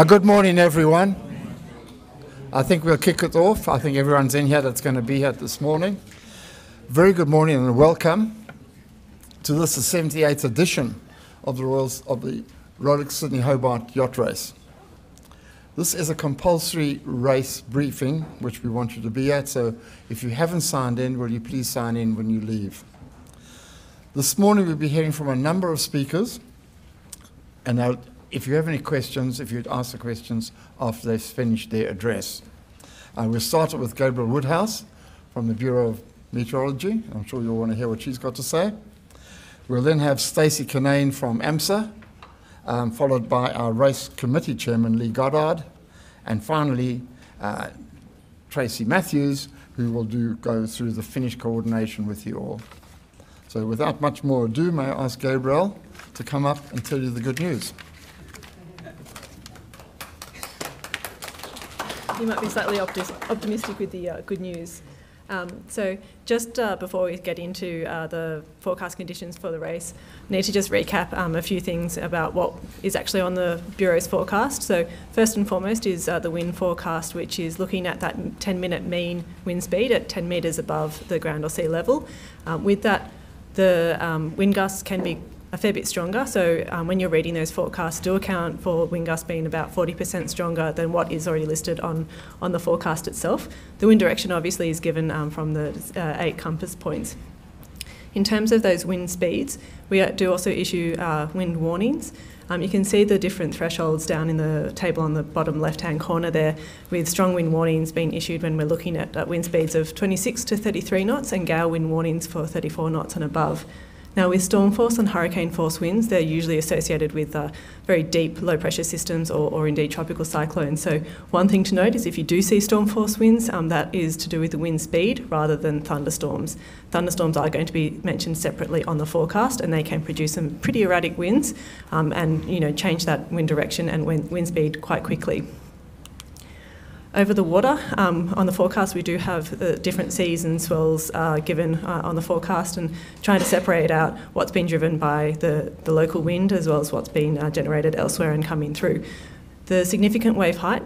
Good morning, everyone. I think we'll kick it off. I think everyone's in here that's going to be here this morning. Very good morning and welcome to this, the 78th edition of the Rolex Sydney Hobart Yacht Race. This is a compulsory race briefing, which we want you to be at, so if you haven't signed in, will you please sign in when you leave. This morning we'll be hearing from a number of speakers, and if you have any questions, if you'd ask the questions after they've finished their address. We'll start with Gabrielle Woodhouse from the Bureau of Meteorology. I'm sure you'll want to hear what she's got to say. We'll then have Stacey Kinane from AMSA, followed by our race committee chairman, Lee Goddard, and finally, Tracy Matthews, who will go through the finish coordination with you all. So without much more ado, may I ask Gabrielle to come up and tell you the good news. You might be slightly optimistic with the good news. So just before we get into the forecast conditions for the race, I need to just recap a few things about what is actually on the Bureau's forecast. So first and foremost is the wind forecast, which is looking at that 10-minute mean wind speed at 10 metres above the ground or sea level. With that, the wind gusts can be a fair bit stronger, so when you're reading those forecasts, do account for wind gusts being about 40% stronger than what is already listed on the forecast itself. The wind direction obviously is given from the 8 compass points. In terms of those wind speeds, we do also issue wind warnings. You can see the different thresholds down in the table on the bottom left-hand corner there, with strong wind warnings being issued when we're looking at wind speeds of 26 to 33 knots and gale wind warnings for 34 knots and above. Now, with storm force and hurricane force winds, they're usually associated with very deep low pressure systems or indeed tropical cyclones. So one thing to note is if you do see storm force winds, that is to do with the wind speed rather than thunderstorms. Thunderstorms are going to be mentioned separately on the forecast, and they can produce some pretty erratic winds and change that wind direction and wind speed quite quickly. Over the water, on the forecast we do have the different seas and swells given on the forecast, and trying to separate out what's been driven by the local wind as well as what's been generated elsewhere and coming through. The significant wave height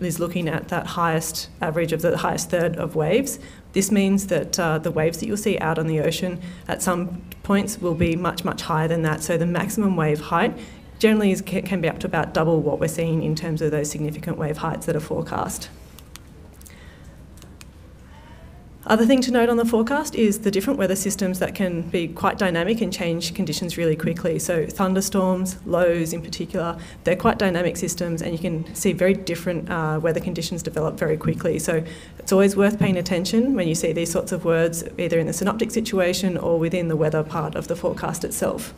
is looking at that highest average of the highest third of waves. This means that the waves that you'll see out on the ocean at some points will be much, much higher than that. So the maximum wave height generally can be up to about double what we're seeing in terms of those significant wave heights that are forecast. Other thing to note on the forecast is the different weather systems that can be quite dynamic and change conditions really quickly. So thunderstorms, lows in particular, they're quite dynamic systems, and you can see very different weather conditions develop very quickly. So it's always worth paying attention when you see these sorts of words, either in the synoptic situation or within the weather part of the forecast itself.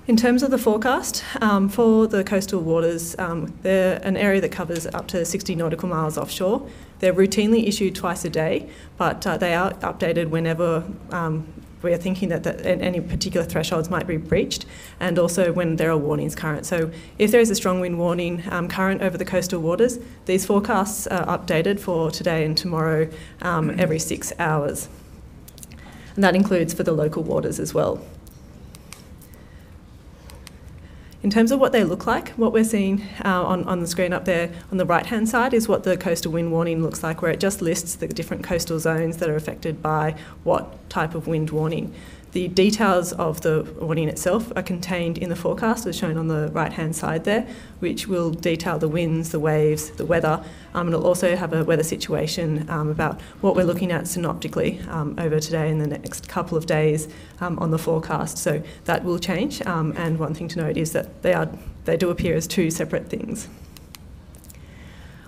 In terms of the forecast, for the coastal waters, they're an area that covers up to 60 nautical miles offshore. They're routinely issued twice a day, but they are updated whenever we are thinking that any particular thresholds might be breached, and also when there are warnings current. So if there is a strong wind warning current over the coastal waters, these forecasts are updated for today and tomorrow every 6 hours. And that includes for the local waters as well. In terms of what they look like, what we're seeing on the screen up there on the right-hand side is what the coastal wind warning looks like, where it just lists the different coastal zones that are affected by what type of wind warning. The details of the warning itself are contained in the forecast, as shown on the right-hand side there, which will detail the winds, the waves, the weather, and it'll also have a weather situation about what we're looking at synoptically over today and the next couple of days on the forecast. So that will change, and one thing to note is that they do appear as two separate things.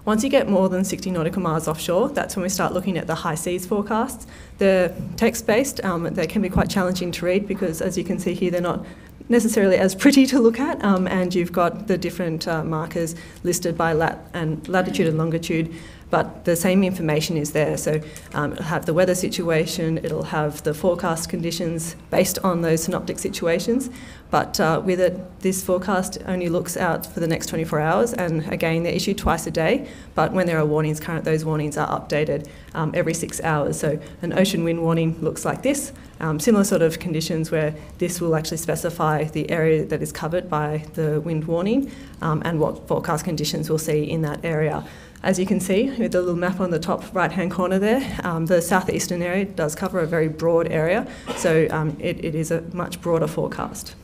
Once you get more than 60 nautical miles offshore, that's when we start looking at the high seas forecasts. They're text-based. They can be quite challenging to read because, as you can see here, they're not necessarily as pretty to look at, and you've got the different markers listed by latitude and longitude, but the same information is there. So it'll have the weather situation, it'll have the forecast conditions based on those synoptic situations, but with it, this forecast only looks out for the next 24 hours, and again, they're issued twice a day, but when there are warnings, those warnings are updated every 6 hours. So an ocean wind warning looks like this, similar sort of conditions where this will actually specify the area that is covered by the wind warning and what forecast conditions we'll see in that area. As you can see with the little map on the top right-hand corner there, the southeastern area does cover a very broad area, so it is a much broader forecast.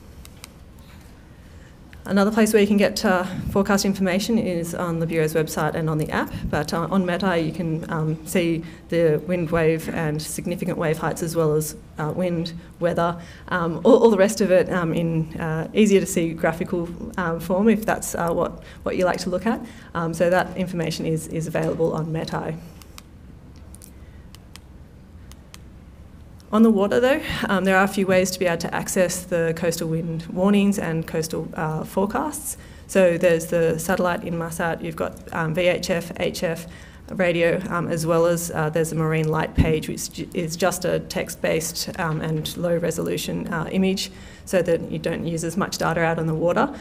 Another place where you can get forecast information is on the Bureau's website and on the app, but on Meta you can see the wind wave and significant wave heights, as well as wind, weather, all the rest of it in easier to see graphical form, if that's what you like to look at. So that information is available on Meta. On the water though, there are a few ways to be able to access the coastal wind warnings and coastal forecasts. So there's the satellite Inmarsat, you've got VHF, HF radio, as well as there's a marine light page, which is just a text-based and low-resolution image, so that you don't use as much data out on the water.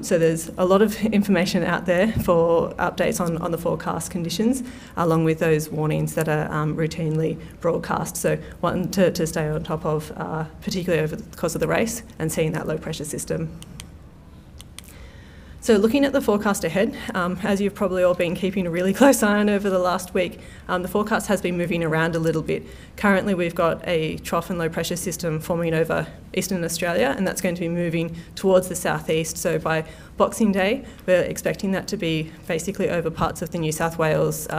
So there's a lot of information out there for updates on the forecast conditions, along with those warnings that are routinely broadcast. So one to stay on top of, particularly over the course of the race, and seeing that low-pressure system. So looking at the forecast ahead, as you've probably all been keeping a really close eye on over the last week, the forecast has been moving around a little bit. Currently we've got a trough and low pressure system forming over eastern Australia, and that's going to be moving towards the southeast. So by Boxing Day, we're expecting that to be basically over parts of the New South Wales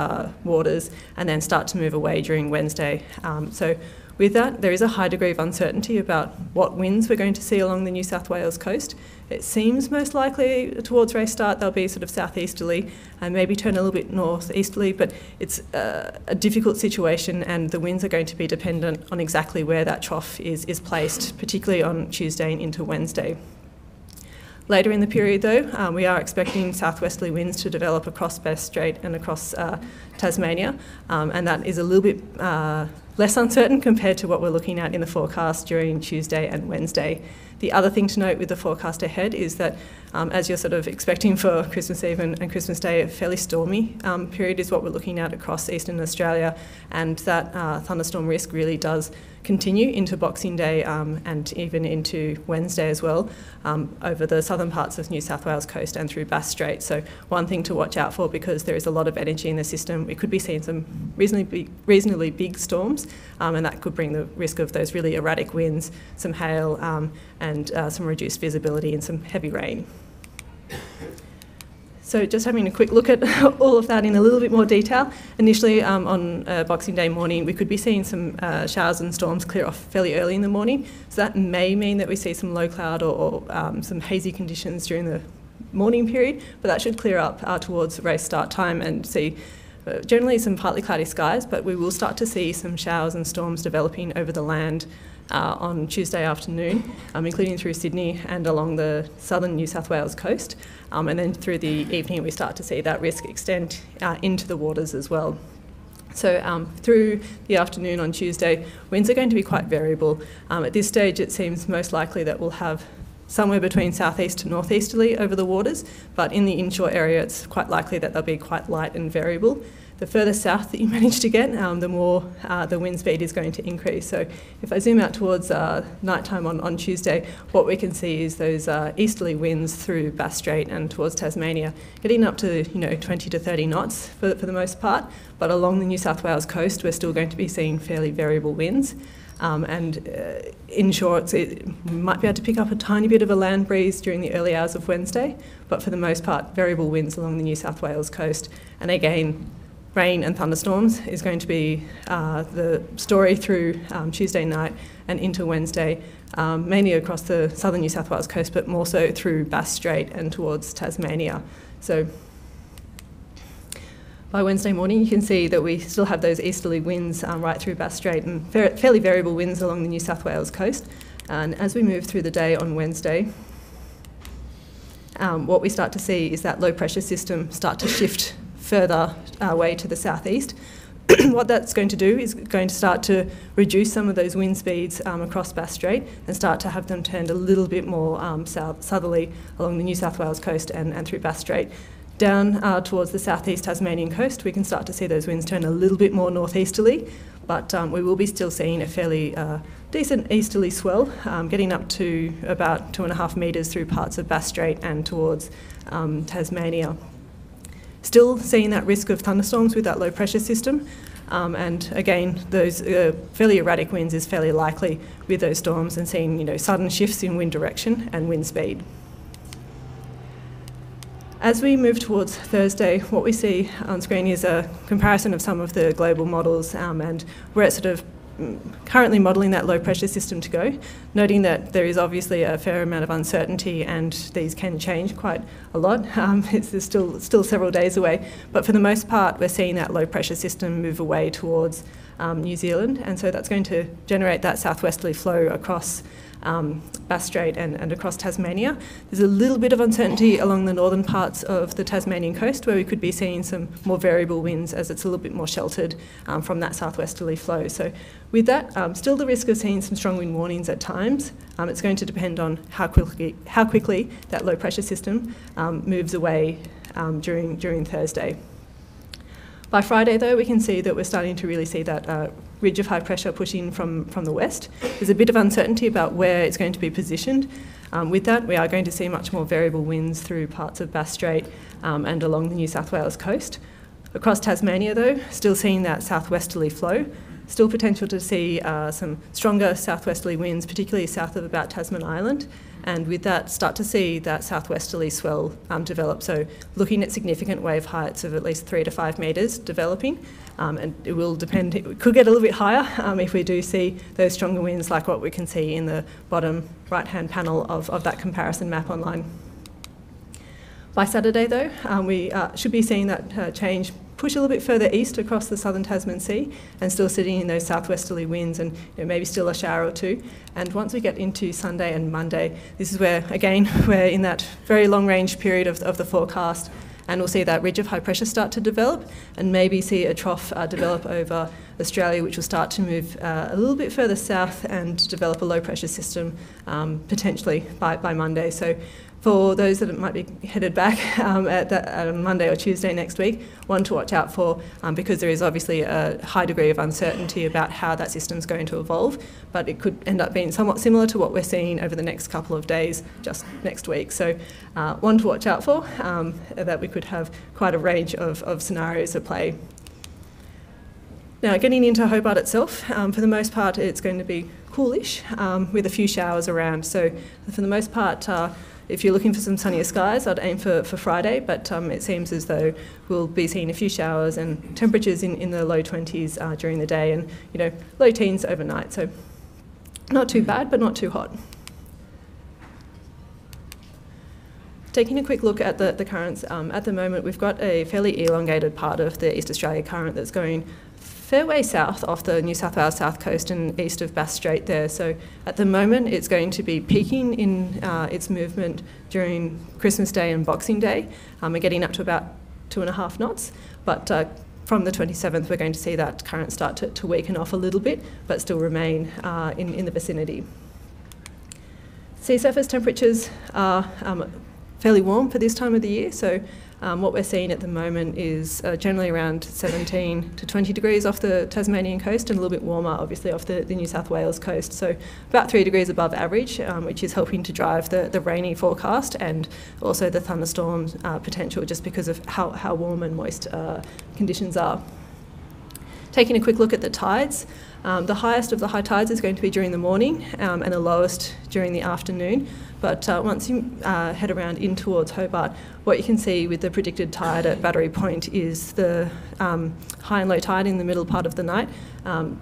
waters, and then start to move away during Wednesday. So with that, there is a high degree of uncertainty about what winds we're going to see along the New South Wales coast. It seems most likely towards race start they'll be sort of southeasterly and maybe turn a little bit northeasterly, but it's a difficult situation, and the winds are going to be dependent on exactly where that trough is placed, particularly on Tuesday and into Wednesday. Later in the period though, we are expecting southwesterly winds to develop across Bass Strait and across Tasmania, and that is a little bit less uncertain compared to what we're looking at in the forecast during Tuesday and Wednesday. The other thing to note with the forecast ahead is that as you're sort of expecting for Christmas Eve and Christmas Day, a fairly stormy period is what we're looking at across eastern Australia, and that thunderstorm risk really does continue into Boxing Day and even into Wednesday as well, over the southern parts of New South Wales coast and through Bass Strait. So one thing to watch out for, because there is a lot of energy in the system, we could be seeing some reasonably big storms, and that could bring the risk of those really erratic winds, some hail and some reduced visibility and some heavy rain. So just having a quick look at all of that in a little bit more detail. Initially on Boxing Day morning, we could be seeing some showers and storms clear off fairly early in the morning. So that may mean that we see some low cloud or some hazy conditions during the morning period, but that should clear up towards race start time and see generally some partly cloudy skies, but we will start to see some showers and storms developing over the land on Tuesday afternoon, including through Sydney and along the southern New South Wales coast. And then through the evening we start to see that risk extend into the waters as well. So through the afternoon on Tuesday, winds are going to be quite variable. At this stage it seems most likely that we'll have somewhere between southeast to northeasterly over the waters, but in the inshore area it's quite likely that they'll be quite light and variable. The further south that you manage to get, the more the wind speed is going to increase. So if I zoom out towards nighttime on Tuesday, what we can see is those easterly winds through Bass Strait and towards Tasmania, getting up to 20 to 30 knots for the most part. But along the New South Wales coast, we're still going to be seeing fairly variable winds. Inshore, we might be able to pick up a tiny bit of a land breeze during the early hours of Wednesday, but for the most part, variable winds along the New South Wales coast. And again, rain and thunderstorms is going to be the story through Tuesday night and into Wednesday, mainly across the southern New South Wales coast, but more so through Bass Strait and towards Tasmania. So by Wednesday morning, you can see that we still have those easterly winds right through Bass Strait and fairly variable winds along the New South Wales coast. And as we move through the day on Wednesday, what we start to see is that low pressure system start to shift further away to the southeast. what that's going to do is going to start to reduce some of those wind speeds across Bass Strait and start to have them turned a little bit more southerly along the New South Wales coast and through Bass Strait. Down towards the southeast Tasmanian coast, we can start to see those winds turn a little bit more northeasterly, but we will be still seeing a fairly decent easterly swell, getting up to about 2.5 metres through parts of Bass Strait and towards Tasmania. Still seeing that risk of thunderstorms with that low pressure system, and again, those fairly erratic winds is fairly likely with those storms, and seeing sudden shifts in wind direction and wind speed. As we move towards Thursday, what we see on screen is a comparison of some of the global models, and we're sort of currently modelling that low pressure system to go, noting that there is obviously a fair amount of uncertainty and these can change quite a lot. It's still several days away, but for the most part we're seeing that low pressure system move away towards New Zealand, and so that's going to generate that southwesterly flow across Bass Strait and across Tasmania. There's a little bit of uncertainty along the northern parts of the Tasmanian coast where we could be seeing some more variable winds as it's a little bit more sheltered from that southwesterly flow. So with that, still the risk of seeing some strong wind warnings at times. It's going to depend on how quickly that low pressure system moves away during Thursday. By Friday, though, we can see that we're starting to really see that ridge of high pressure pushing from the west. There's a bit of uncertainty about where it's going to be positioned. With that, we are going to see much more variable winds through parts of Bass Strait and along the New South Wales coast. Across Tasmania, though, still seeing that southwesterly flow. Still potential to see some stronger southwesterly winds, particularly south of about Tasman Island. And with that, start to see that southwesterly swell develop. So looking at significant wave heights of at least 3 to 5 metres developing. And it will depend, it could get a little bit higher if we do see those stronger winds like what we can see in the bottom right-hand panel of that comparison map online. By Saturday, though, we should be seeing that change push a little bit further east across the southern Tasman Sea and still sitting in those southwesterly winds and maybe still a shower or two. And once we get into Sunday and Monday, this is where, again, we're in that very long range period of the forecast, and we'll see that ridge of high pressure start to develop and maybe see a trough develop over Australia, which will start to move a little bit further south and develop a low pressure system potentially by Monday. So for those that might be headed back on Monday or Tuesday next week, one to watch out for because there is obviously a high degree of uncertainty about how that system's going to evolve, but it could end up being somewhat similar to what we're seeing over the next couple of days, just next week. So one to watch out for, that we could have quite a range of scenarios at play. Now, getting into Hobart itself, for the most part, it's going to be coolish with a few showers around. So for the most part, if you're looking for some sunnier skies, I'd aim for Friday, but it seems as though we'll be seeing a few showers and temperatures in the low 20s during the day and low teens overnight. So not too bad, but not too hot. Taking a quick look at the currents, at the moment we've got a fairly elongated part of the East Australia current that's going fair way south off the New South Wales south coast and east of Bass Strait there. So at the moment it's going to be peaking in its movement during Christmas Day and Boxing Day. We're getting up to about 2.5 knots, but from the 27th we're going to see that current start to weaken off a little bit, but still remain in the vicinity. Sea surface temperatures are fairly warm for this time of the year, so what we're seeing at the moment is generally around 17 to 20 degrees off the Tasmanian coast and a little bit warmer obviously off the New South Wales coast, so about 3 degrees above average, which is helping to drive the rainy forecast and also the thunderstorm potential just because of how warm and moist conditions are. Taking a quick look at the tides, the highest of the high tides is going to be during the morning and the lowest during the afternoon. But once you head around in towards Hobart, what you can see with the predicted tide at Battery Point is the high and low tide in the middle part of the night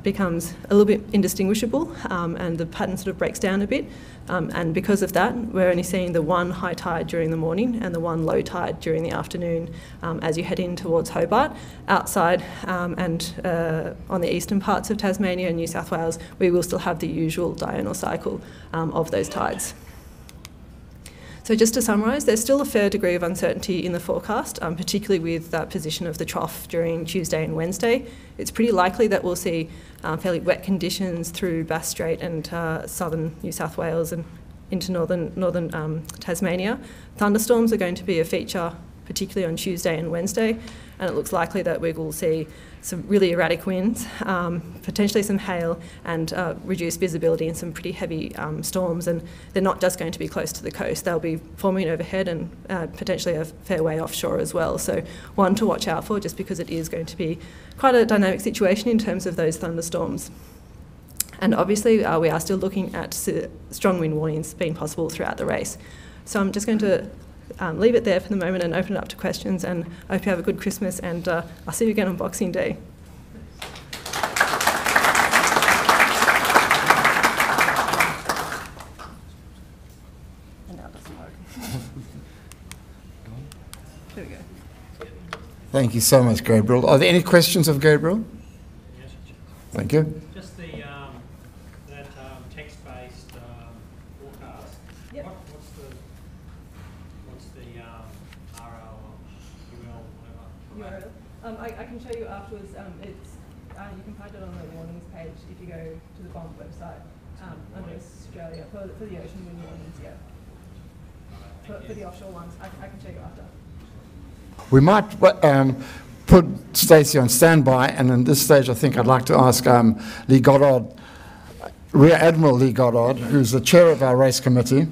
becomes a little bit indistinguishable and the pattern sort of breaks down a bit. And because of that, we're only seeing the one high tide during the morning and the one low tide during the afternoon as you head in towards Hobart. Outside and on the eastern parts of Tasmania and New South Wales, we will still have the usual diurnal cycle of those tides. So just to summarise, there's still a fair degree of uncertainty in the forecast, particularly with that position of the trough during Tuesday and Wednesday. It's pretty likely that we'll see fairly wet conditions through Bass Strait and southern New South Wales and into northern Tasmania. Thunderstorms are going to be a feature, particularly on Tuesday and Wednesday, and it looks likely that we will see some really erratic winds, potentially some hail, and reduced visibility and some pretty heavy storms. And they're not just going to be close to the coast, they'll be forming overhead and potentially a fair way offshore as well. So one to watch out for, just because it is going to be quite a dynamic situation in terms of those thunderstorms. And obviously we are still looking at strong wind warnings being possible throughout the race. So I'm just going to leave it there for the moment and open it up to questions, and I hope you have a good Christmas, and I'll see you again on Boxing Day. And now it doesn't work. There we go. Thank you so much, Gabriel. Are there any questions of Gabriel? Yes. Thank you. Just that text-based forecast. Yep. What's the RL or UL, whatever? URL. I can show you afterwards. You can find it on the warnings page if you go to the BOM website under Australia for the ocean wind warnings. Yeah. For the offshore ones, I can show you after. We might put Stacey on standby, and in this stage I think I'd like to ask Lee Goddard, Rear Admiral Lee Goddard, who's the chair of our race committee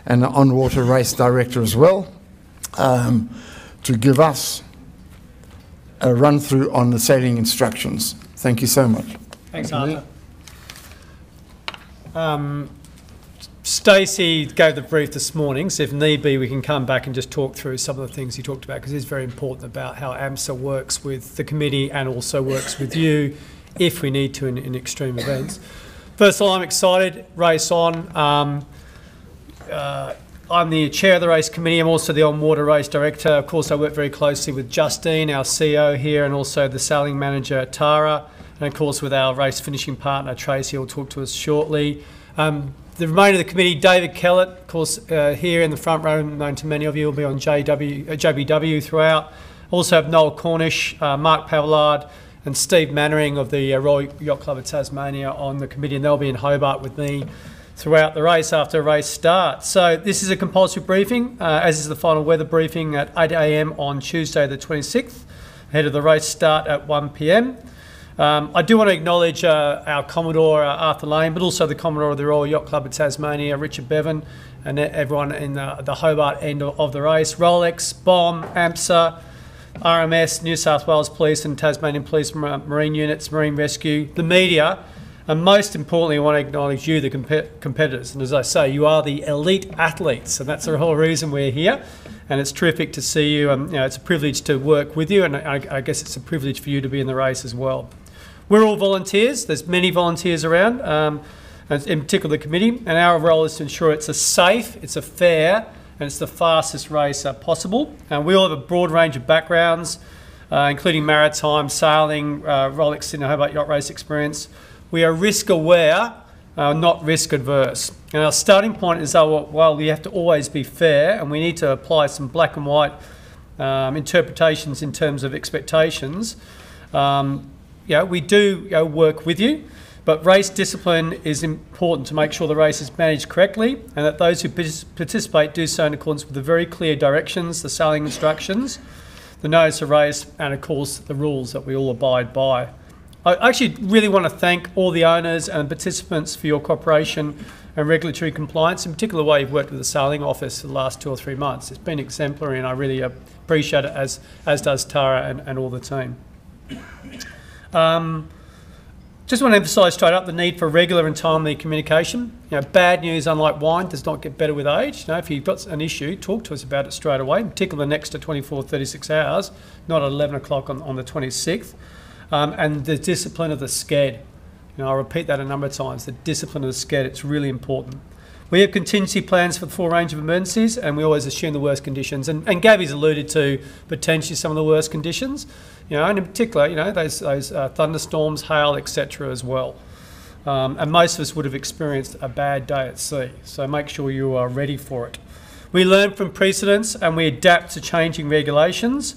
and the on-water race director as well, to give us a run-through on the sailing instructions. Thank you so much. Thanks, Arthur. Stacey gave the brief this morning, so if need be we can come back and just talk through some of the things he talked about, because it's very important about how AMSA works with the committee and also works with you if we need to in extreme events. First of all, I'm excited. Race on. I'm the chair of the race committee. I'm also the on-water race director. Of course, I work very closely with Justine, our CEO here, and also the sailing manager, Tara, and of course with our race finishing partner, Tracy, who will talk to us shortly. The remainder of the committee, David Kellett, of course, here in the front row, known to many of you, will be on JBW throughout. Also have Noel Cornish, Mark Pavillard, and Steve Mannering of the Royal Yacht Club of Tasmania on the committee, and they'll be in Hobart with me throughout the race after the race starts. So this is a compulsory briefing, as is the final weather briefing at 8 a.m. on Tuesday the 26th, ahead of the race start at 1 p.m. I do want to acknowledge our Commodore Arthur Lane, but also the Commodore of the Royal Yacht Club of Tasmania, Richard Bevan, and everyone in the Hobart end of the race. Rolex, BOM, AMSA, RMS, New South Wales Police and Tasmanian Police Marine Units, Marine Rescue, the media, and most importantly I want to acknowledge you, the competitors. And as I say, you are the elite athletes, and that's the whole reason we're here. And it's terrific to see you. It's a privilege to work with you, and I guess it's a privilege for you to be in the race as well. We're all volunteers. There's many volunteers around, in particular the committee, and our role is to ensure it's a safe, it's a fair, and it's the fastest race possible. We all have a broad range of backgrounds, including maritime, sailing, Rolex and Hobart Yacht Race experience. We are risk aware, not risk adverse. And our starting point is that while we have to always be fair, and we need to apply some black and white interpretations in terms of expectations, we do work with you, but race discipline is important to make sure the race is managed correctly, and that those who participate do so in accordance with the very clear directions, the sailing instructions, the notice of race, and of course the rules that we all abide by. I actually really want to thank all the owners and participants for your cooperation and regulatory compliance, in particular the way you've worked with the Sailing Office for the last 2 or 3 months. It's been exemplary, and I really appreciate it, as does Tara and all the team. Just want to emphasise straight up the need for regular and timely communication. Bad news, unlike wine, does not get better with age. If you've got an issue, talk to us about it straight away, in particular the next to 24, 36 hours, not at 11 o'clock on the 26th. And the discipline of the SCED. I'll repeat that a number of times, the discipline of the SCED, it's really important. We have contingency plans for the full range of emergencies, and we always assume the worst conditions. And Gabby's alluded to potentially some of the worst conditions, and in particular, those thunderstorms, hail, etc. as well. And most of us would have experienced a bad day at sea, so make sure you are ready for it. We learn from precedents and we adapt to changing regulations.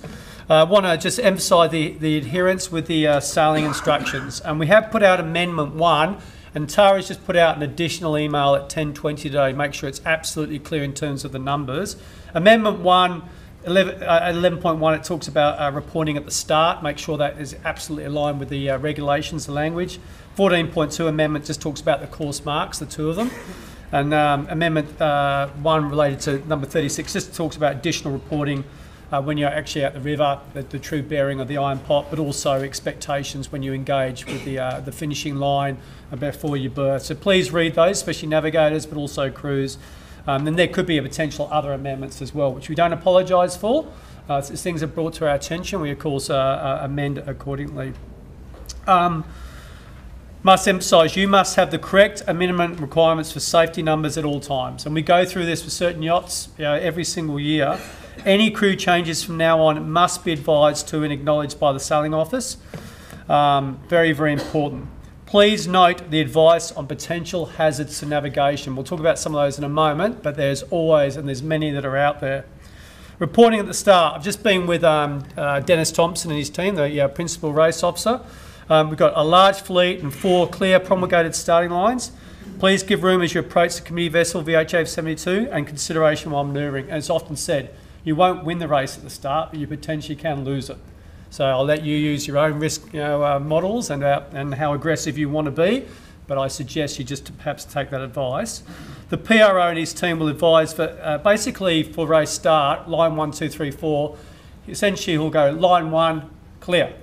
I want to just emphasise the adherence with the sailing instructions. And we have put out Amendment 1, and Tara's just put out an additional email at 10:20 today. Make sure it's absolutely clear in terms of the numbers. Amendment 1, 11.1, it talks about reporting at the start. Make sure that is absolutely aligned with the regulations, the language. 14.2 amendment just talks about the course marks, the two of them. And Amendment 1 related to number 36 just talks about additional reporting when you're actually at the river, the true bearing of the iron pot, but also expectations when you engage with the finishing line before you berth. So please read those, especially navigators, but also crews. And there could be a potential other amendments as well, which we don't apologise for. As things are brought to our attention, we of course amend accordingly. Must emphasise, you must have the correct and minimum requirements for safety numbers at all times. And we go through this with certain yachts every single year. Any crew changes from now on must be advised to and acknowledged by the sailing office. Very, very important. Please note the advice on potential hazards to navigation. We'll talk about some of those in a moment, but there's always, and there's many that are out there. Reporting at the start. I've just been with Dennis Thompson and his team, the Principal Race Officer. We've got a large fleet and 4 clear promulgated starting lines. Please give room as you approach the committee vessel VHF 72 and consideration while manoeuvring. And it's often said, you won't win the race at the start, but you potentially can lose it. So I'll let you use your own risk models and how aggressive you want to be, but I suggest you just perhaps take that advice. The PRO and his team will advise for basically for race start, line 1, 2, 3, 4. Essentially he'll go line 1, clear.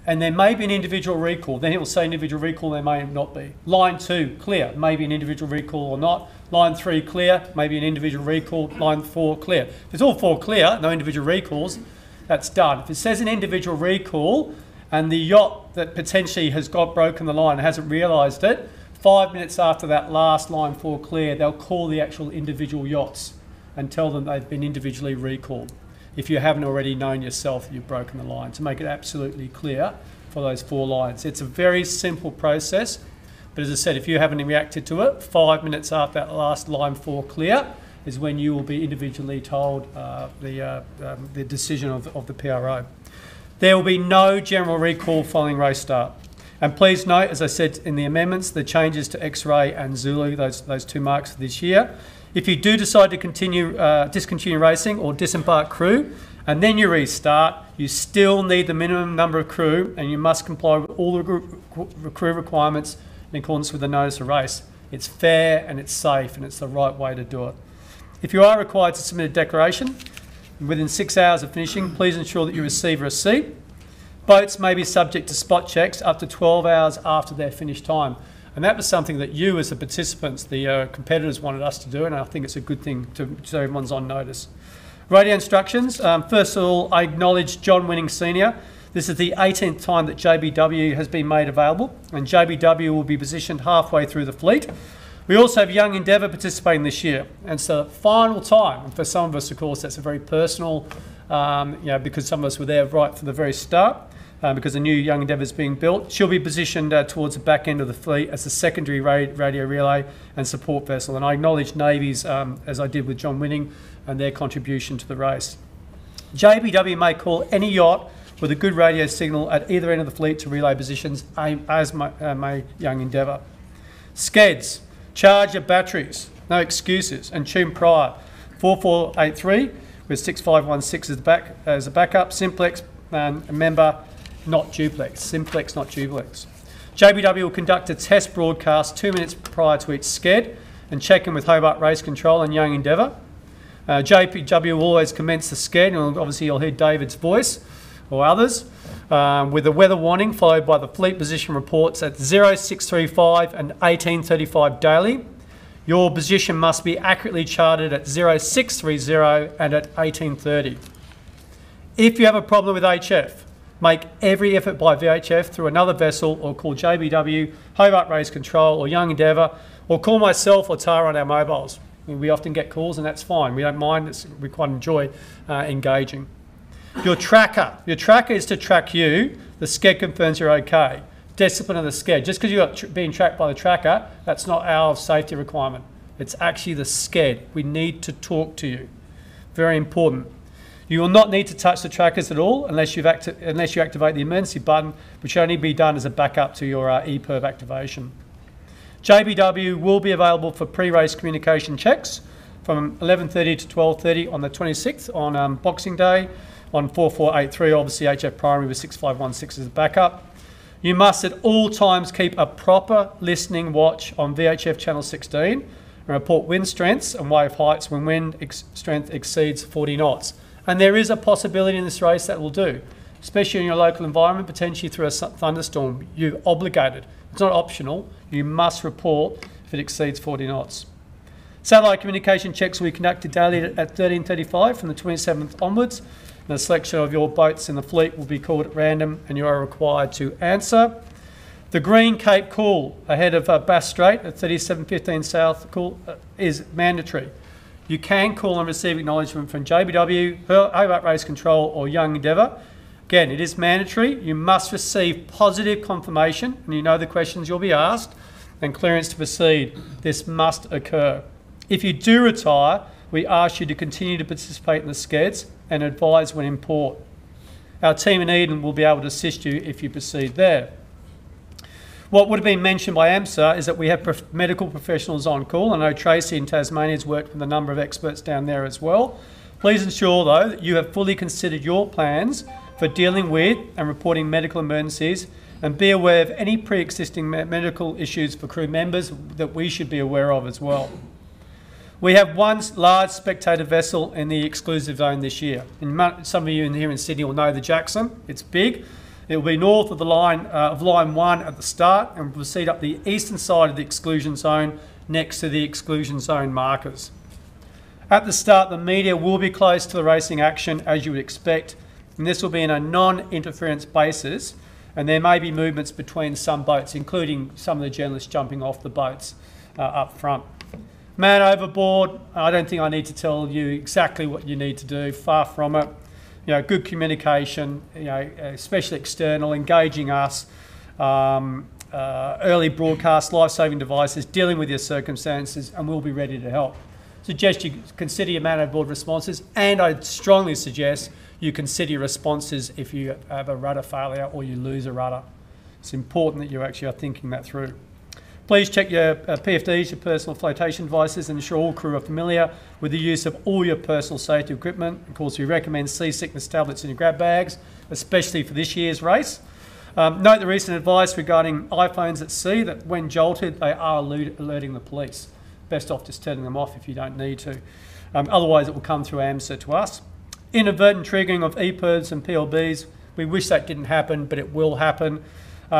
And there may be an individual recall. Then he'll say individual recall, there may not be. Line 2, clear, maybe an individual recall or not. Line 3, clear, maybe an individual recall. Line 4, clear. If it's all 4 clear, no individual recalls, that's done. If it says an individual recall and the yacht that potentially has got broken the line and hasn't realised it, 5 minutes after that last line 4 clear, they'll call the actual individual yachts and tell them they've been individually recalled, if you haven't already known yourself that you've broken the line, to make it absolutely clear for those 4 lines. It's a very simple process, but as I said, if you haven't reacted to it, 5 minutes after that last line 4 clear is when you will be individually told the decision of the PRO. There will be no general recall following race start. And please note, as I said in the amendments, the changes to X-ray and Zulu, those 2 marks for this year. If you do decide to discontinue racing or disembark crew, and then you restart, you still need the minimum number of crew, and you must comply with all the crew requirements in accordance with the notice of race. It's fair and it's safe and it's the right way to do it. If you are required to submit a declaration within 6 hours of finishing, please ensure that you receive a receipt. Boats may be subject to spot checks up to 12 hours after their finished time. And that was something that you as the participants, the competitors, wanted us to do, and I think it's a good thing so everyone's on notice. Radio instructions. First of all, I acknowledge John Winning Senior. This is the 18th time that JBW has been made available, and JBW will be positioned halfway through the fleet. We also have Young Endeavour participating this year, and it's the final time. And for some of us, of course, that's a very personal, because some of us were there right from the very start. Because the new Young Endeavour is being built. She'll be positioned towards the back end of the fleet as a secondary radio relay and support vessel. And I acknowledge Navy's, as I did with John Winning, and their contribution to the race. JBW may call any yacht with a good radio signal at either end of the fleet to relay positions, as may Young Endeavour. Skeds, charge your batteries, no excuses, and tune prior. 4483 with 6516 as a backup. Simplex, remember, not duplex. Simplex, not duplex. JBW will conduct a test broadcast 2 minutes prior to each sked and check in with Hobart Race Control and Young Endeavour. JBW will always commence the sked, and obviously you'll hear David's voice or others, with a weather warning followed by the fleet position reports at 0635 and 1835 daily. Your position must be accurately charted at 0630 and at 1830. If you have a problem with HF, make every effort by VHF through another vessel or call JBW, Hobart Race Control or Young Endeavour, or call myself or Tara on our mobiles. We often get calls and that's fine. We don't mind. We quite enjoy engaging. Your tracker is to track you. The sked confirms you're okay. Discipline of the sked. Just because you're being tracked by the tracker, that's not our safety requirement. It's actually the sked. We need to talk to you. Very important. You will not need to touch the trackers at all unless you activate the emergency button, which should only be done as a backup to your ePerv activation. JBW will be available for pre-race communication checks from 11:30 to 12:30 on the 26th on Boxing Day on 4483, obviously HF primary with 6516 as a backup. You must at all times keep a proper listening watch on VHF channel 16 and report wind strengths and wave heights when wind strength exceeds 40 knots. And there is a possibility in this race that will do, especially in your local environment, potentially through a thunderstorm. You're obligated. It's not optional. You must report if it exceeds 40 knots. Satellite communication checks will be conducted daily at 13:35 from the 27th onwards. And a selection of your boats in the fleet will be called at random and you are required to answer. The Green Cape call ahead of Bass Strait at 37:15 South call is mandatory. You can call and receive acknowledgement from JBW, Hobart Race Control or Young Endeavour. Again, it is mandatory. You must receive positive confirmation, and you know the questions you'll be asked, and clearance to proceed. This must occur. If you do retire, we ask you to continue to participate in the skeds and advise when in port. Our team in Eden will be able to assist you if you proceed there. What would have been mentioned by AMSA is that we have medical professionals on call. I know Tracy in Tasmania has worked with a number of experts down there as well. Please ensure, though, that you have fully considered your plans for dealing with and reporting medical emergencies, and be aware of any pre-existing medical issues for crew members that we should be aware of as well. We have one large spectator vessel in the exclusive zone this year. And some of you here in Sydney will know the Jackson. It's big. It will be north of the line line 1 at the start and proceed up the eastern side of the exclusion zone next to the exclusion zone markers. At the start, the media will be close to the racing action as you would expect, and this will be in a non-interference basis, and there may be movements between some boats, including some of the journalists jumping off the boats up front. Man overboard, I don't think I need to tell you exactly what you need to do, far from it. You know, good communication, you know, especially external, engaging us, early broadcast, life-saving devices, dealing with your circumstances, and we'll be ready to help. Suggest you consider your man overboard responses, and I'd strongly suggest you consider your responses if you have a rudder failure or you lose a rudder. It's important that you actually are thinking that through. Please check your PFDs, your personal flotation devices, and ensure all crew are familiar with the use of all your personal safety equipment. Of course, we recommend seasickness tablets in your grab bags, especially for this year's race. Note the recent advice regarding iPhones at sea, that when jolted, they are alerting the police. Best off just turning them off if you don't need to. Otherwise, it will come through AMSA to us. Inadvertent triggering of ePervs and PLBs. We wish that didn't happen, but it will happen.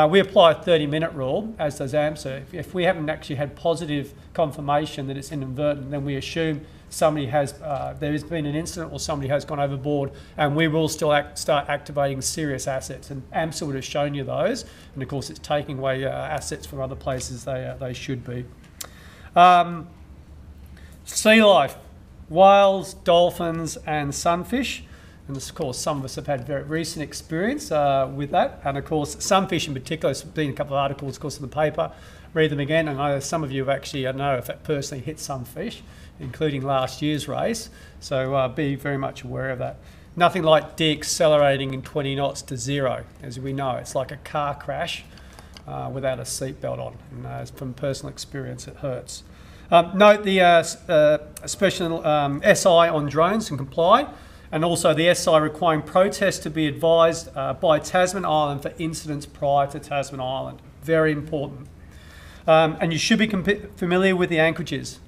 We apply a 30-minute rule, as does AMSA. If we haven't actually had positive confirmation that it's inadvertent, then we assume somebody has, there has been an incident or somebody has gone overboard, and we will still start activating serious assets. And AMSA would have shown you those, and of course it's taking away assets from other places they should be. Sea life, whales, dolphins and sunfish. And of course, some of us have had very recent experience with that. And of course, sunfish in particular, there's been a couple of articles, of course, in the paper. Read them again. And I know some of you have actually, I know if that personally hit some fish, including last year's race. So be very much aware of that. Nothing like de-accelerating in 20 knots to 0. As we know, it's like a car crash without a seatbelt on. And from personal experience, it hurts. Note the special SI on drones and comply. And also the SI requiring protest to be advised by Tasman Island for incidents prior to Tasman Island. Very important. And you should be familiar with the anchorages,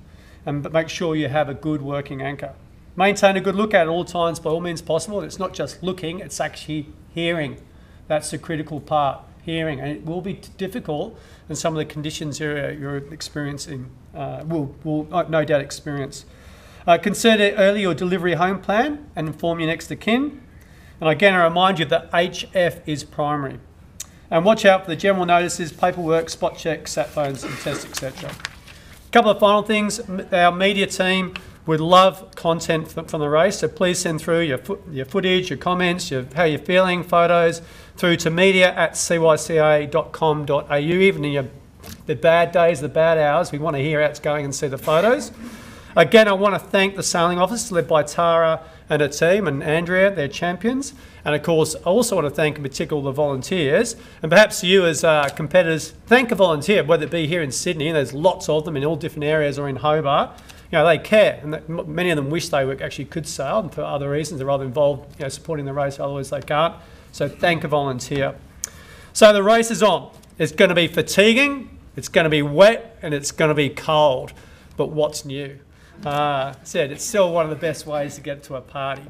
but make sure you have a good working anchor. Maintain a good look at all times by all means possible. It's not just looking, it's actually hearing. That's the critical part, hearing. And it will be difficult, and some of the conditions you're experiencing will no doubt experience. Consider early your delivery home plan and inform your next of kin. And again, I remind you that HF is primary. And watch out for the general notices, paperwork, spot checks, sat phones and tests, etc. A couple of final things. Our media team would love content from the race, so please send through your footage, your comments, how you're feeling, photos, through to media@cyca.com.au, even in your The bad days, the bad hours, we want to hear how it's going and see the photos. Again, I want to thank the sailing office led by Tara and her team and Andrea, their champions. And of course, I also want to thank in particular the volunteers. And perhaps you as competitors, thank a volunteer, whether it be here in Sydney, and there's lots of them in all different areas, or in Hobart. You know, they care, and many of them wish they actually could sail, and for other reasons they're rather involved, you know, supporting the race, otherwise they can't. So thank a volunteer. So the race is on. It's going to be fatiguing, it's going to be wet, and it's going to be cold. But what's new? Said it's still one of the best ways to get to a party.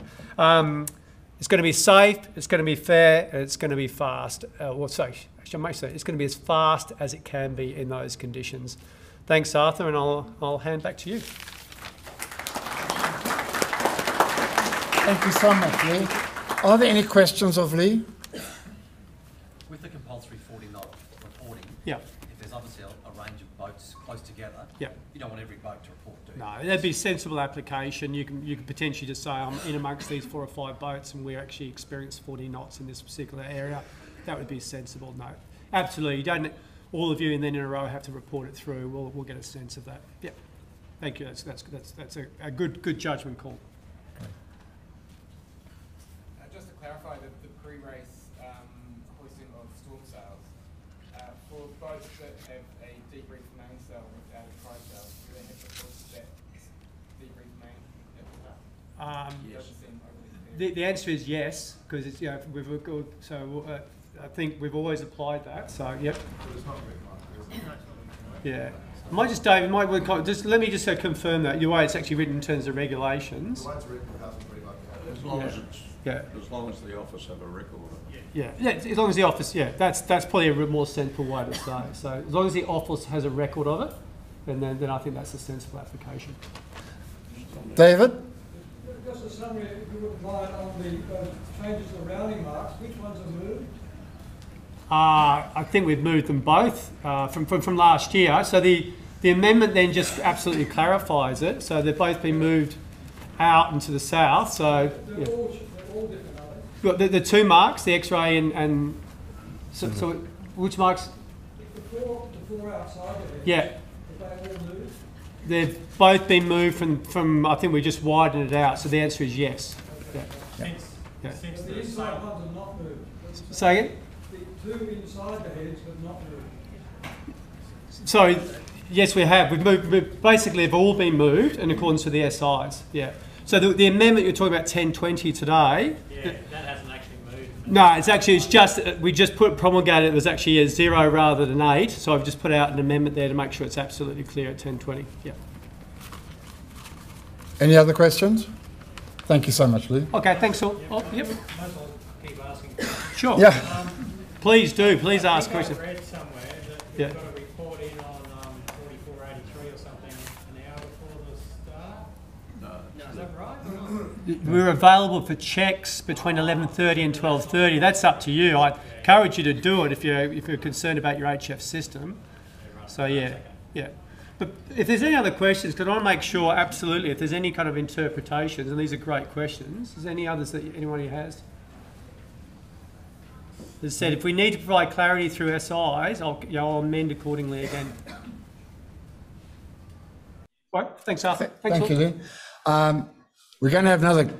It's going to be safe, it's going to be fair, and it's going to be fast. It's going to be as fast as it can be in those conditions. Thanks, Arthur, and I'll hand back to you. Thank you so much, Lee. Are there any questions of Lee? With the compulsory 40-knot reporting, Yeah. if there's obviously a range of boats close together, Yeah. you don't want every boat to report, do you? No, that'd be a sensible application. You can potentially just say, I'm in amongst these 4 or 5 boats and we actually experience 40 knots in this particular area. That would be sensible. No, absolutely. You don't. All of you and then in a row have to report it through. We'll get a sense of that. Yeah. Thank you. That's a good judgment call. Just to clarify the pre-race hoisting of storm sails, for boats that have a deep reef mainsail without a trysail, do they have to hoist that deep reef main at the start? Yes. Doesn't seem overly clear. The answer is yes, because it's, you know, we've got, so I think we've always applied that. So yep. Yeah. Might just David, just let me just confirm that. Your way it's actually written in terms of regulations. The way it's written doesn't read like that. As long as it's, Yeah. as long as the office have a record of it. Yeah, as long as the office, that's probably a more sensible way to say. So as long as the office has a record of it, then I think that's a sensible application. David? Just a summary, if you wouldn't mind, on the changes to the rounding marks, which ones are moved? I think we've moved them both from last year. So the amendment then just absolutely clarifies it. So they've both been moved out and to the south. So They're all different, are you've got the 2 marks, the X-ray and so which marks? they? The four outside of it, Yeah, have they all moved? they've both been moved from I think we just widened it out. So the answer is yes. Yeah. Yeah. So the inside ones are not moved. Say again? The 2 inside the heads have not moved. So, yes, we have. Basically, they've all been moved in accordance with the SIs. Yeah. So the amendment you're talking about, 1020 today. Yeah, that hasn't actually moved. No, it's just we just promulgated it was actually a 0 rather than 8. So I've just put out an amendment there to make sure it's absolutely clear at 1020. Yeah. Any other questions? Thank you so much, Lee. Okay. Thanks all. Oh, yep. Might as well keep asking. Sure. Yeah. Please do. Please ask I questions. read somewhere that Yeah. you've got to report in on 4483 or something an hour before the start. No. Is that right? We're available for checks between 11:30 and 12:30. That's up to you. I encourage you to do it if you're concerned about your HF system. So yeah. But if there's any other questions, because I want to make sure absolutely if there's any kind of interpretations, and these are great questions. Is there any others that anyone here has? As I said, if we need to provide clarity through SIs, I'll amend accordingly again. Right. Thanks, Arthur. Thank you, Lee. We're going to have another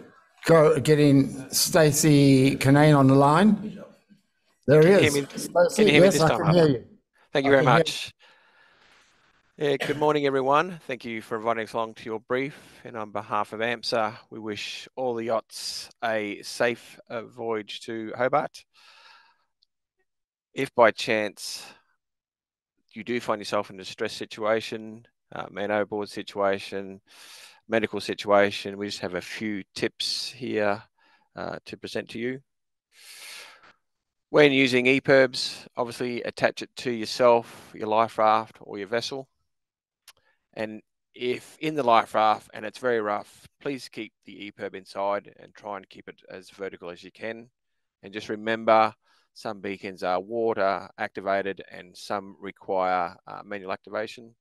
go at getting Stacey Canane on the line. There he is. Can you hear me Yes, this I time? can hear you. Thank you very much. Yeah, good morning, everyone. Thank you for inviting us along to your brief. And on behalf of AMSA, we wish all the yachts a safe voyage to Hobart. If by chance you do find yourself in a stress situation, man overboard situation, medical situation, we just have a few tips here to present to you. When using EPIRBs, obviously attach it to yourself, your life raft or your vessel. And if in the life raft and it's very rough, please keep the EPIRB inside and try and keep it as vertical as you can. And just remember, some beacons are water activated and some require manual activation.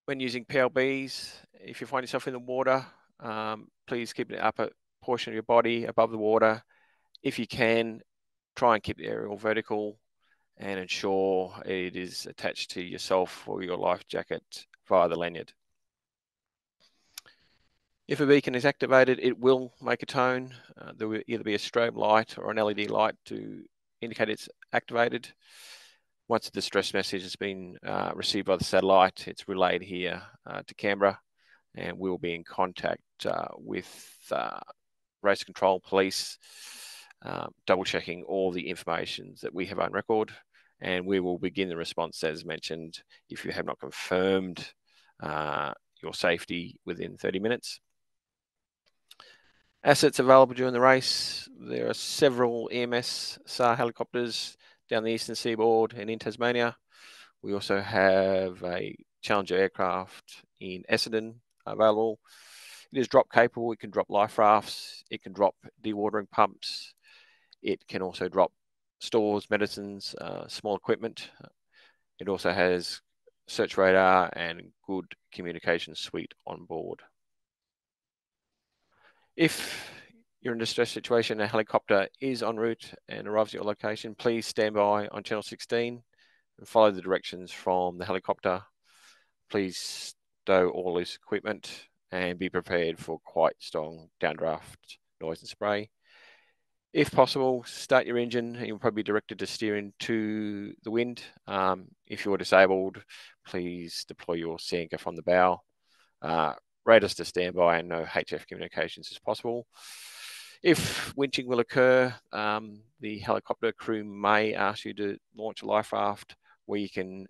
When using PLBs, if you find yourself in the water, please keep the upper portion of your body above the water. If you can, try and keep the aerial vertical and ensure it is attached to yourself or your life jacket via the lanyard. If a beacon is activated, it will make a tone. There will either be a strobe light or an LED light to indicate it's activated. Once the distress message has been received by the satellite, it's relayed here to Canberra, and we'll be in contact with race control police, double checking all the information that we have on record, and we will begin the response as mentioned if you have not confirmed your safety within 30 minutes. Assets available during the race. There are several EMS SAR helicopters down the eastern seaboard and in Tasmania. We also have a Challenger aircraft in Essendon available. It is drop capable. It can drop life rafts. It can drop dewatering pumps. It can also drop stores, medicines, small equipment. It also has search radar and good communication suite on board. If you're in a distress situation, a helicopter is en route and arrives at your location, please stand by on channel 16 and follow the directions from the helicopter. Please stow all loose equipment and be prepared for quite strong downdraft noise and spray. If possible, start your engine. You'll probably be directed to steer into the wind. If you're disabled, please deploy your sea anchor from the bow. Radars to standby and no HF communications as possible. If winching will occur, the helicopter crew may ask you to launch a life raft where you can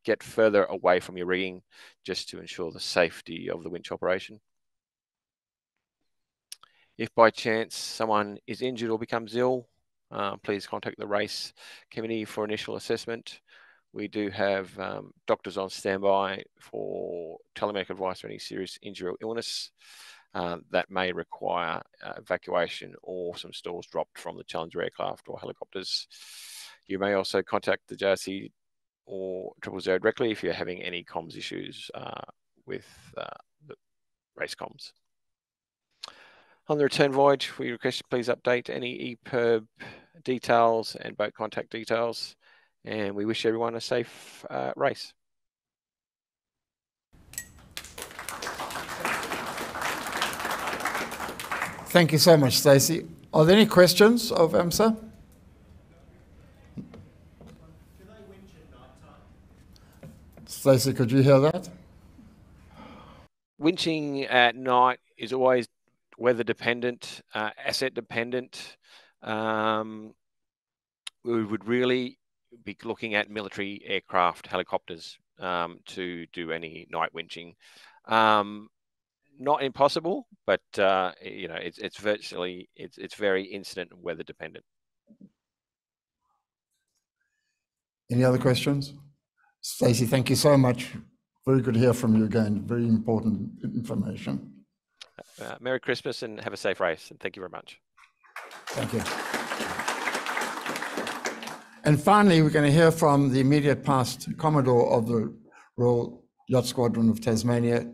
get further away from your rigging just to ensure the safety of the winch operation. If by chance someone is injured or becomes ill, please contact the race committee for initial assessment. We do have doctors on standby for telemedic advice for any serious injury or illness that may require evacuation or some stores dropped from the Challenger aircraft or helicopters. You may also contact the JRC or 000 directly if you're having any comms issues with the race comms. On the return voyage, we request you please update any EPIRB details and boat contact details. And we wish everyone a safe race. Thank you so much, Stacey. Are there any questions of AMSA? Stacey, could you hear that? Winching at night is always weather dependent, asset dependent. We would really be looking at military aircraft, helicopters, to do any night winching. Not impossible, but you know, it's virtually it's very incident and weather dependent. Any other questions? Stacey, thank you so much. Very good to hear from you again. Very important information. Merry Christmas and have a safe race, and thank you very much. Thank you. And finally, we're going to hear from the immediate past Commodore of the Royal Yacht Squadron of Tasmania,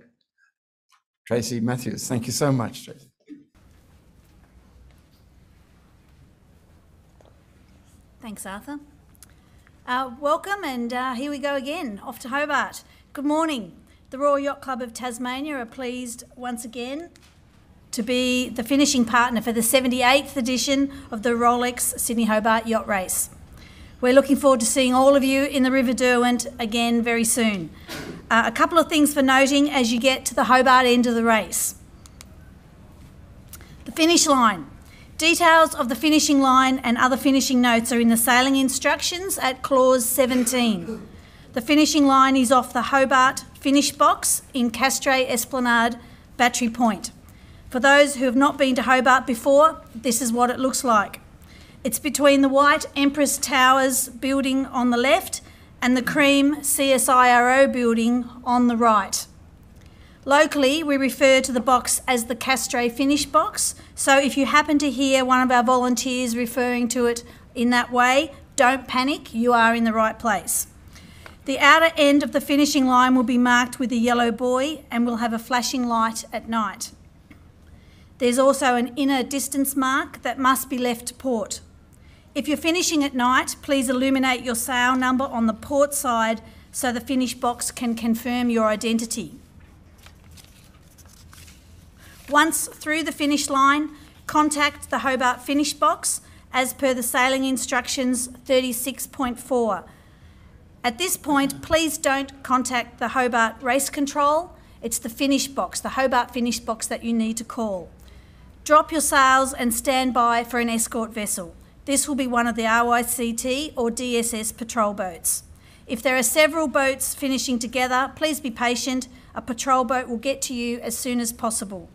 Tracy Matthews. Thank you so much, Tracy. Thanks, Arthur. Welcome, and here we go again, off to Hobart. Good morning. The Royal Yacht Club of Tasmania are pleased once again to be the finishing partner for the 78th edition of the Rolex Sydney Hobart Yacht Race. We're looking forward to seeing all of you in the River Derwent again very soon. A couple of things for noting as you get to the Hobart end of the race. The finish line. Details of the finishing line and other finishing notes are in the sailing instructions at clause 17. The finishing line is off the Hobart finish box in Castray Esplanade, Battery Point. For those who have not been to Hobart before, this is what it looks like. It's between the white Empress Towers building on the left and the cream CSIRO building on the right. Locally, we refer to the box as the Castray Finish Box, so if you happen to hear one of our volunteers referring to it in that way, don't panic, you are in the right place. The outer end of the finishing line will be marked with a yellow buoy and will have a flashing light at night. There's also an inner distance mark that must be left to port. If you're finishing at night, please illuminate your sail number on the port side so the finish box can confirm your identity. Once through the finish line, contact the Hobart finish box as per the sailing instructions 36.4. At this point, please don't contact the Hobart race control. It's the finish box, the Hobart finish box, that you need to call. Drop your sails and stand by for an escort vessel. This will be one of the RYCT or DSS patrol boats. If there are several boats finishing together, please be patient. A patrol boat will get to you as soon as possible.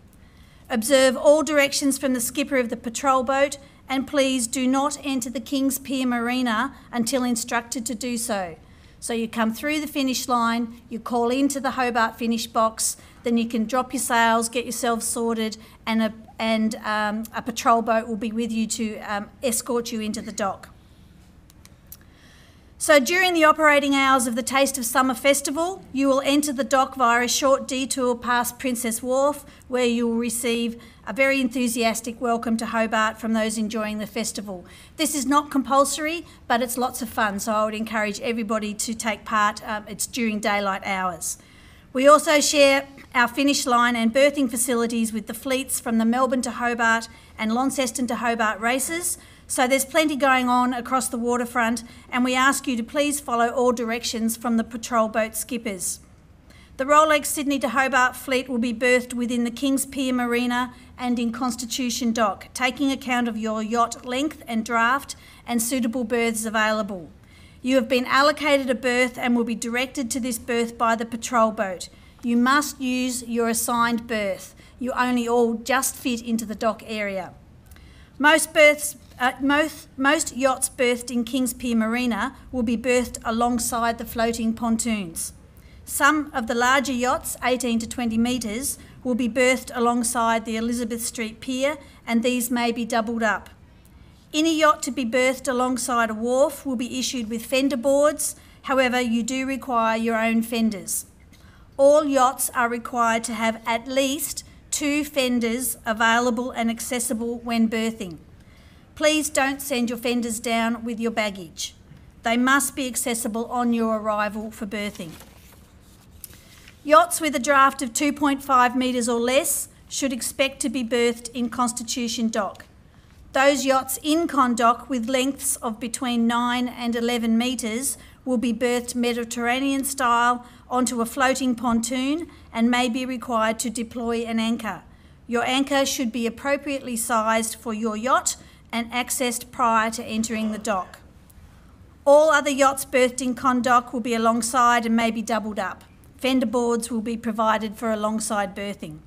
Observe all directions from the skipper of the patrol boat, and please do not enter the Kings Pier Marina until instructed to do so. So you come through the finish line, you call into the Hobart finish box, then you can drop your sails, get yourself sorted, and a patrol boat will be with you to escort you into the dock. So during the operating hours of the Taste of Summer Festival, you will enter the dock via a short detour past Princess Wharf, where you will receive a very enthusiastic welcome to Hobart from those enjoying the festival. This is not compulsory, but it's lots of fun, so I would encourage everybody to take part. It's during daylight hours. We also share our finish line and berthing facilities with the fleets from the Melbourne to Hobart and Launceston to Hobart races. So there's plenty going on across the waterfront, and we ask you to please follow all directions from the patrol boat skippers. The Rolex Sydney to Hobart fleet will be berthed within the Kings Pier Marina and in Constitution Dock, taking account of your yacht length and draft and suitable berths available. You have been allocated a berth and will be directed to this berth by the patrol boat. You must use your assigned berth. You only all just fit into the dock area. Most yachts berthed in Kings Pier Marina will be berthed alongside the floating pontoons. Some of the larger yachts, 18 to 20 metres, will be berthed alongside the Elizabeth Street Pier, and these may be doubled up. Any yacht to be berthed alongside a wharf will be issued with fender boards. However, you do require your own fenders. All yachts are required to have at least 2 fenders available and accessible when berthing. Please don't send your fenders down with your baggage. They must be accessible on your arrival for berthing. Yachts with a draft of 2.5 metres or less should expect to be berthed in Constitution Dock. Those yachts in Con Dock with lengths of between 9 and 11 metres will be berthed Mediterranean style onto a floating pontoon and may be required to deploy an anchor. Your anchor should be appropriately sized for your yacht and accessed prior to entering the dock. All other yachts berthed in Con Dock will be alongside and may be doubled up. Fender boards will be provided for alongside berthing.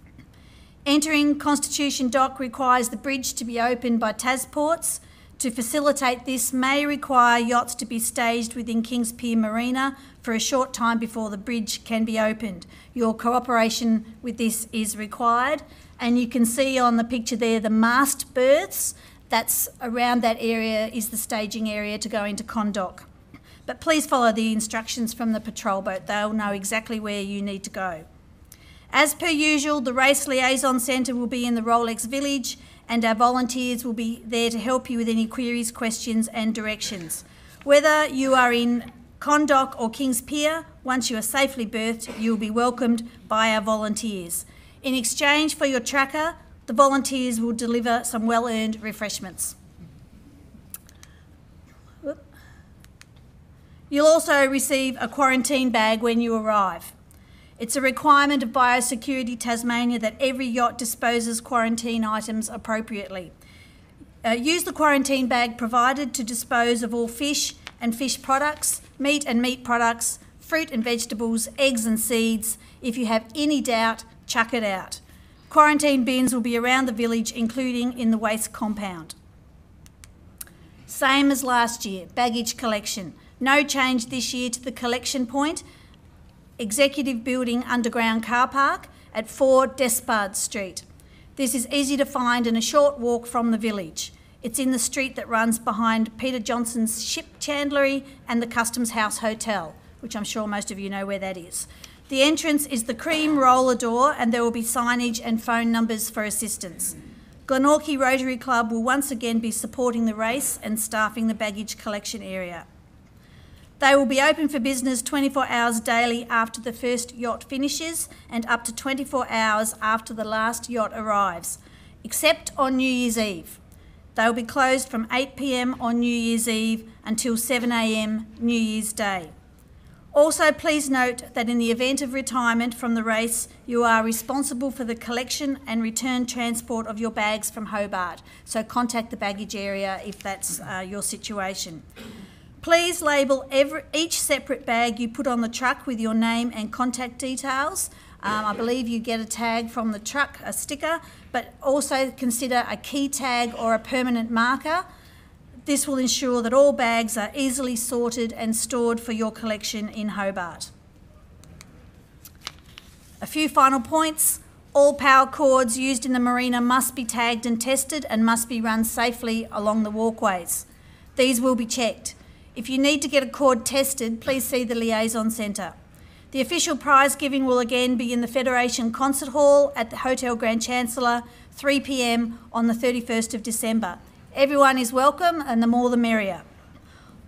Entering Constitution Dock requires the bridge to be opened by Tasports. To facilitate this may require yachts to be staged within Kings Pier Marina for a short time before the bridge can be opened. Your cooperation with this is required, and you can see on the picture there the mast berths. That's around that area is the staging area to go into Con Dock. But please follow the instructions from the patrol boat. They'll know exactly where you need to go. As per usual, the Race Liaison Centre will be in the Rolex Village, and our volunteers will be there to help you with any queries, questions and directions. Whether you are in Con Dock or Kings Pier, once you are safely berthed, you will be welcomed by our volunteers. In exchange for your tracker, the volunteers will deliver some well-earned refreshments. You'll also receive a quarantine bag when you arrive. It's a requirement of Biosecurity Tasmania that every yacht disposes quarantine items appropriately. Use the quarantine bag provided to dispose of all fish and fish products, meat and meat products, fruit and vegetables, eggs and seeds. If you have any doubt, chuck it out. Quarantine bins will be around the village, including in the waste compound. Same as last year, baggage collection. No change this year to the collection point. Executive Building underground car park at 4 Despard Street. This is easy to find and a short walk from the village. It's in the street that runs behind Peter Johnson's Ship Chandlery and the Customs House Hotel, which I'm sure most of you know where that is. The entrance is the cream roller door, and there will be signage and phone numbers for assistance. Glenorchy Rotary Club will once again be supporting the race and staffing the baggage collection area. They will be open for business 24 hours daily after the first yacht finishes and up to 24 hours after the last yacht arrives, except on New Year's Eve. They will be closed from 8 p.m. on New Year's Eve until 7 a.m. New Year's Day. Also, please note that in the event of retirement from the race, you are responsible for the collection and return transport of your bags from Hobart. So contact the baggage area if that's your situation. Please label each separate bag you put on the truck with your name and contact details. I believe you get a tag from the truck, a sticker, but also consider a key tag or a permanent marker. This will ensure that all bags are easily sorted and stored for your collection in Hobart. A few final points. All power cords used in the marina must be tagged and tested and must be run safely along the walkways. These will be checked. If you need to get a cord tested, please see the Liaison Centre. The official prize giving will again be in the Federation Concert Hall at the Hotel Grand Chancellor, 3 p.m. on the 31st of December. Everyone is welcome, and the more the merrier.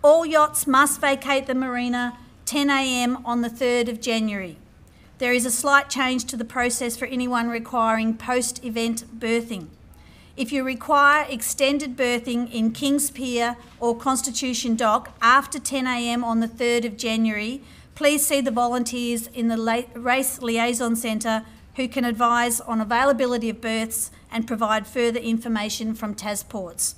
All yachts must vacate the marina 10 a.m. on the 3rd of January. There is a slight change to the process for anyone requiring post-event berthing. If you require extended berthing in Kings Pier or Constitution Dock after 10 a.m. on the 3rd of January, please see the volunteers in the Race Liaison Centre who can advise on availability of berths and provide further information from TasPorts.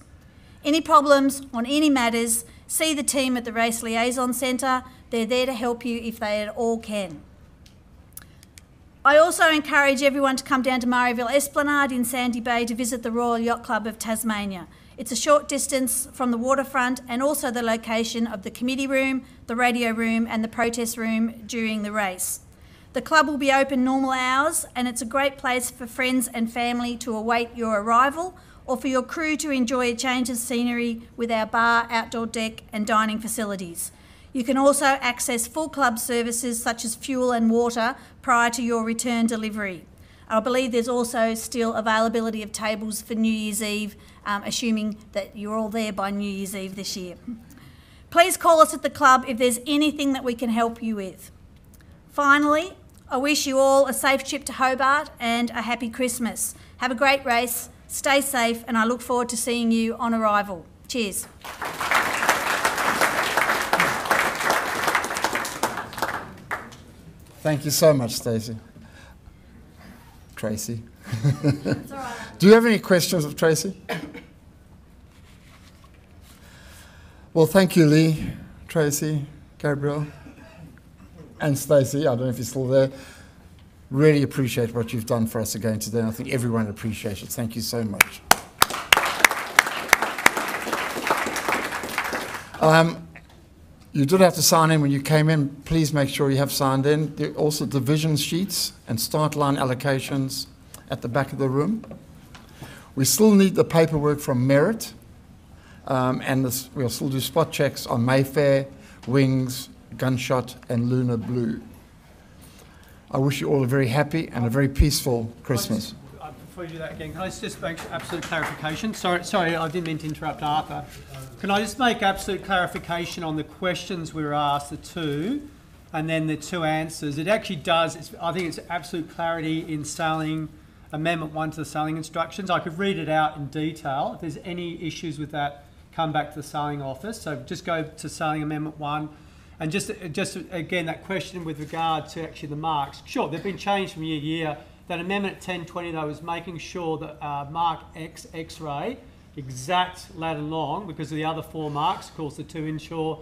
Any problems on any matters, see the team at the Race Liaison Centre. They're there to help you if they at all can. I also encourage everyone to come down to Murrayville Esplanade in Sandy Bay to visit the Royal Yacht Club of Tasmania. It's a short distance from the waterfront and also the location of the committee room, the radio room and the protest room during the race. The club will be open normal hours and it's a great place for friends and family to await your arrival or for your crew to enjoy a change of scenery with our bar, outdoor deck and dining facilities. You can also access full club services such as fuel and water prior to your return delivery. I believe there's also still availability of tables for New Year's Eve, assuming that you're all there by New Year's Eve this year. Please call us at the club if there's anything that we can help you with. Finally, I wish you all a safe trip to Hobart and a happy Christmas. Have a great race, stay safe, and I look forward to seeing you on arrival. Cheers. Thank you so much, Stacey. Tracy. That's all right. Do you have any questions of Tracy? Well, thank you, Lee, Tracy, Gabriel, and Stacey. I don't know if you're still there. Really appreciate what you've done for us again today, and I think everyone appreciates it. Thank you so much. You did have to sign in when you came in. Please make sure you have signed in. There are also division sheets and start line allocations at the back of the room. We still need the paperwork from Merit, and we'll still do spot checks on Mayfair, Wings, Gunshot, and Lunar Blue. I wish you all a very happy and a very peaceful Christmas. Before you do that again, can I just make absolute clarification? Sorry, I didn't mean to interrupt Arthur. Can I just make absolute clarification on the questions we were asked, the two, and then the two answers? It actually does, I think it's absolute clarity in sailing Amendment 1 to the sailing instructions. I could read it out in detail. If there's any issues with that, come back to the sailing office. So just go to sailing Amendment 1. And just again, that question with regard to actually the marks. Sure, they've been changed from year to year. That amendment 1020 though is making sure that mark X, X-ray, exact lat and long, because of the other four marks, of course the two inshore,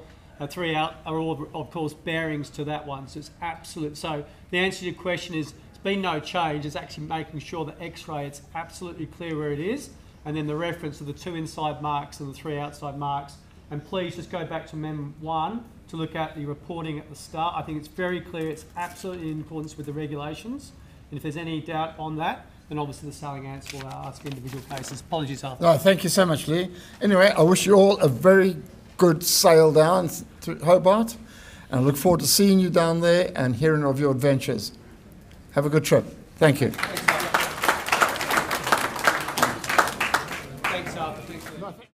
three out, are all of course bearings to that one. So it's absolute. So the answer to your question is, it's been no change. It's actually making sure that X-ray, it's absolutely clear where it is. And then the reference to the two inside marks and the three outside marks. And please just go back to Amendment 1 to look at the reporting at the start. I think it's very clear. It's absolutely in accordance with the regulations. And if there's any doubt on that, then obviously the sailing answer will ask individual cases. Apologies, Arthur. No, thank you so much, Lee. Anyway, I wish you all a very good sail down to Hobart, and I look forward to seeing you down there and hearing of your adventures. Have a good trip. Thank you. after. Thanks, Lee.